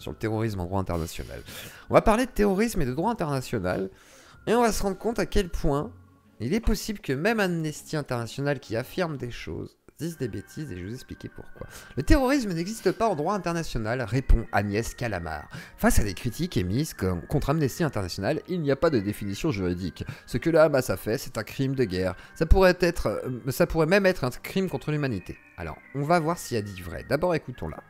sur le terrorisme en droit international. On va parler de terrorisme et de droit international, et on va se rendre compte à quel point il est possible que même Amnesty International qui affirme des choses disent des bêtises, et je vais vous expliquer pourquoi. Le terrorisme n'existe pas en droit international, répond Agnès Calamard. Face à des critiques émises contre Amnesty International, il n'y a pas de définition juridique. Ce que le Hamas a fait, c'est un crime de guerre. Ça pourrait même être un crime contre l'humanité. Alors, on va voir s'il y a dit vrai. D'abord, écoutons-la.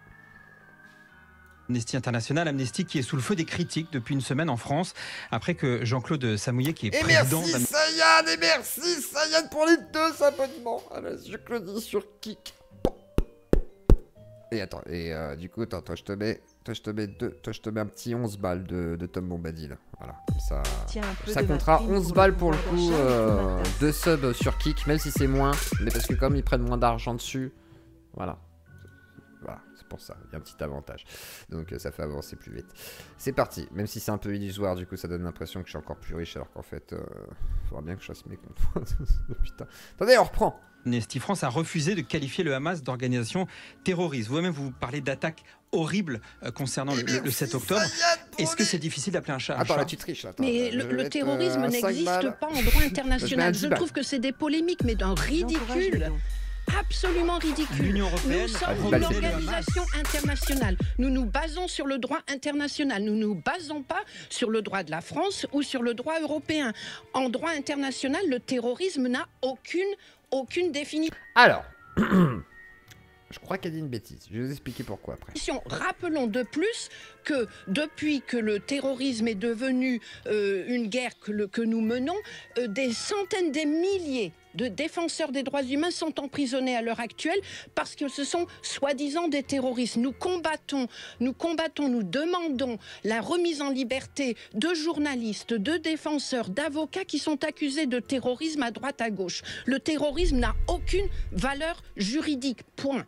Amnesty International, Amnesty qui est sous le feu des critiques depuis une semaine en France, après que Jean-Claude Samouillet, qui est président... Et merci Sayan pour les 2 abonnements à la Claudie sur Kik. Et attends, du coup, toi je te mets un petit 11 balles de Tom Bombadil. Voilà, comme ça comptera 11 balles pour le coup, 2 subs sur Kik, même si c'est moins, mais parce que comme ils prennent moins d'argent dessus, voilà. Voilà, c'est pour ça, il y a un petit avantage. Donc ça fait avancer plus vite. C'est parti, même si c'est un peu illusoire, du coup ça donne l'impression que je suis encore plus riche, alors qu'en fait, il faudra bien que je fasse mes comptes. Putain. Attendez, on reprend. Amnesty France a refusé de qualifier le Hamas d'organisation terroriste. Vous-même, vous parlez d'attaques horribles concernant le 7 octobre. Est-ce que c'est difficile d'appeler un chat un chat? Attends, là tu triches. Attends, mais le terrorisme n'existe pas en droit international. Je trouve que c'est des polémiques, mais d'un ridicule. Absolument ridicule. L'Union européenne, nous sommes une organisation internationale. Nous nous basons sur le droit international. Nous ne nous basons pas sur le droit de la France ou sur le droit européen. En droit international, le terrorisme n'a aucune définition. Alors, je crois qu'elle dit une bêtise. Je vais vous expliquer pourquoi après. Rappelons de plus que depuis que le terrorisme est devenu une guerre que nous menons, des centaines, des milliers de défenseurs des droits humains sont emprisonnés à l'heure actuelle parce que ce sont soi-disant des terroristes. Nous combattons, nous demandons la remise en liberté de journalistes, de défenseurs, d'avocats qui sont accusés de terrorisme à droite à gauche. Le terrorisme n'a aucune valeur juridique, point.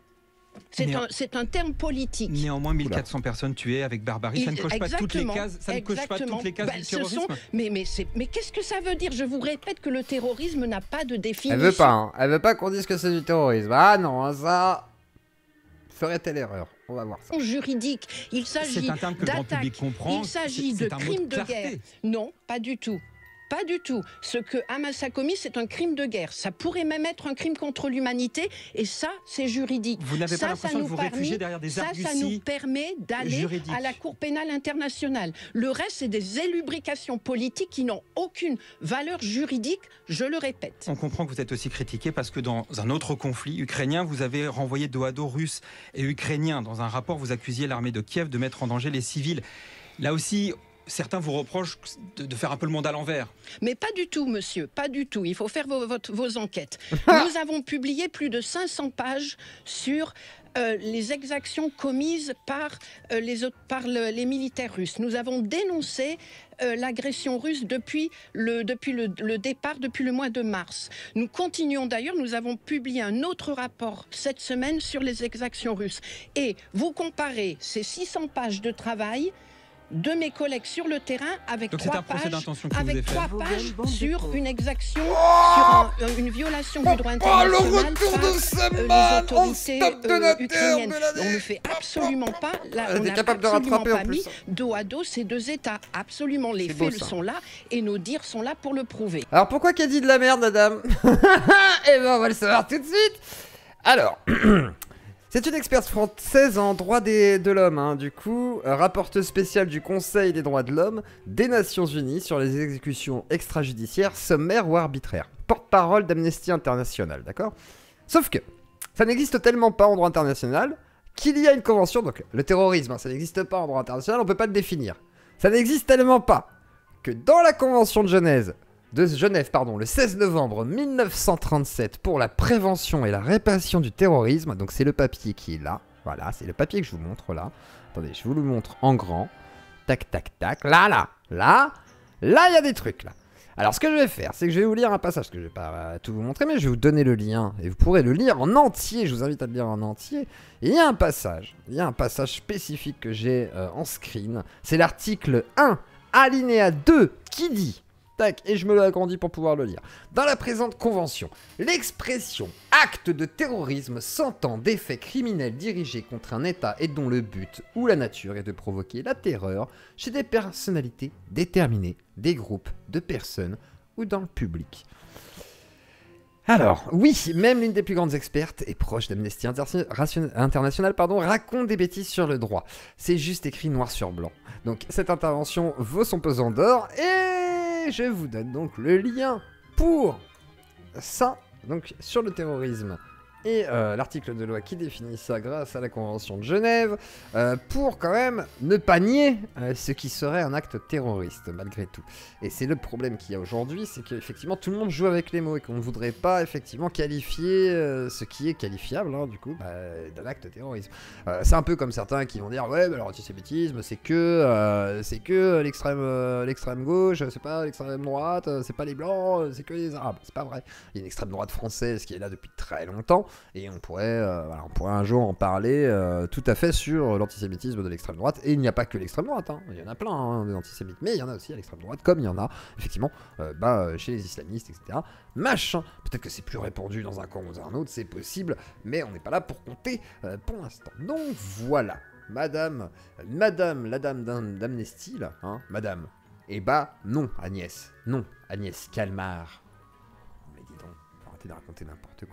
C'est un terme politique. Néanmoins, 1400 personnes tuées avec barbarie, ça ne coche pas toutes les cases. Ça ne coche pas toutes les cases du terrorisme. Mais qu'est-ce que ça veut dire? Je vous répète que le terrorisme n'a pas de définition. Elle veut pas, hein. Elle veut pas qu'on dise que c'est du terrorisme. Ah non, hein, ça ferait-elle erreur? On va voir ça. Juridique, il s'agit d'attaques, il s'agit de crimes de guerre. Non, pas du tout. Pas du tout. Ce que Hamas a commis, c'est un crime de guerre. Ça pourrait même être un crime contre l'humanité, et ça, c'est juridique. Vous n'avez pas l'impression de vous réfugier derrière des arguties ça nous permet d'aller à la Cour pénale internationale. Le reste, c'est des élubrications politiques qui n'ont aucune valeur juridique, je le répète. On comprend que vous êtes aussi critiqué parce que dans un autre conflit ukrainien, vous avez renvoyé dos à dos Russes et Ukrainiens. Dans un rapport, vous accusiez l'armée de Kiev de mettre en danger les civils. Là aussi... Certains vous reprochent de faire un peu le monde à l'envers. Mais pas du tout, monsieur, pas du tout. Il faut faire vos enquêtes. Nous avons publié plus de 500 pages sur les exactions commises par les militaires russes. Nous avons dénoncé l'agression russe depuis le départ, depuis le mois de mars. Nous continuons d'ailleurs, nous avons publié un autre rapport cette semaine sur les exactions russes. Et vous comparez ces 600 pages de travail de mes collègues sur le terrain avec donc 3 pages, sur une exaction, sur une violation du droit international par les autorités ukrainiennes. On ne fait absolument pas, on n'a absolument pas mis dos à dos ces deux États. Absolument, les faits sont là et nos dires sont là pour le prouver. Alors pourquoi qu'elle dit de la merde, madame? Eh ben on va le savoir tout de suite. Alors... C'est une experte française en droit de l'homme, hein. Du coup, rapporteuse spéciale du Conseil des droits de l'homme des Nations Unies sur les exécutions extrajudiciaires, sommaires ou arbitraires. Porte-parole d'Amnesty International, d'accord? Sauf que, ça n'existe tellement pas en droit international qu'il y a une convention, donc le terrorisme, hein, ça n'existe pas en droit international, on peut pas le définir. Ça n'existe tellement pas que dans la convention de Genève, le 16 novembre 1937 pour la prévention et la répression du terrorisme. Donc c'est le papier qui est là. Voilà, c'est le papier que je vous montre là. Attendez, je vous le montre en grand. Tac, tac, tac. Là, il y a des trucs là. Alors ce que je vais faire, c'est que je vais vous lire un passage, parce que je vais pas tout vous montrer, mais je vais vous donner le lien. Et vous pourrez le lire en entier, je vous invite à le lire en entier. Et il y a un passage spécifique que j'ai en screen. C'est l'article 1, alinéa 2, qui dit... Tac, et je me l'ai agrandi pour pouvoir le lire. Dans la présente convention, l'expression « acte de terrorisme s'entend des faits criminels dirigés contre un État et dont le but ou la nature est de provoquer la terreur chez des personnalités déterminées, des groupes de personnes ou dans le public. » Alors, oui, même l'une des plus grandes expertes et proche d'Amnesty International, raconte des bêtises sur le droit. C'est juste écrit noir sur blanc. Donc cette intervention vaut son pesant d'or et je vous donne donc le lien pour ça, donc sur le terrorisme. Et l'article de loi qui définit ça grâce à la Convention de Genève, pour quand même ne pas nier ce qui serait un acte terroriste, malgré tout. Et c'est le problème qu'il y a aujourd'hui, c'est qu'effectivement tout le monde joue avec les mots et qu'on ne voudrait pas effectivement qualifier ce qui est qualifiable, hein, du coup, d'un acte de terrorisme. C'est un peu comme certains qui vont dire, ouais, bah, l'antisémitisme, c'est que l'extrême gauche, c'est pas l'extrême droite, c'est pas les blancs, c'est que les arabes. C'est pas vrai. Il y a une extrême droite française qui est là depuis très longtemps. Et on pourrait un jour en parler tout à fait sur l'antisémitisme de l'extrême droite. Et il n'y a pas que l'extrême droite, hein. Il y en a plein hein, des antisémites, mais il y en a aussi à l'extrême droite, comme il y en a effectivement chez les islamistes, etc. Machin. Peut-être que c'est plus répandu dans un camp ou dans un autre, c'est possible, mais on n'est pas là pour compter pour l'instant. Donc voilà, madame la dame d'Amnesty, là, hein, madame. Eh bah non, Agnès, Calmar. Mais dis donc, arrêtez de raconter n'importe quoi.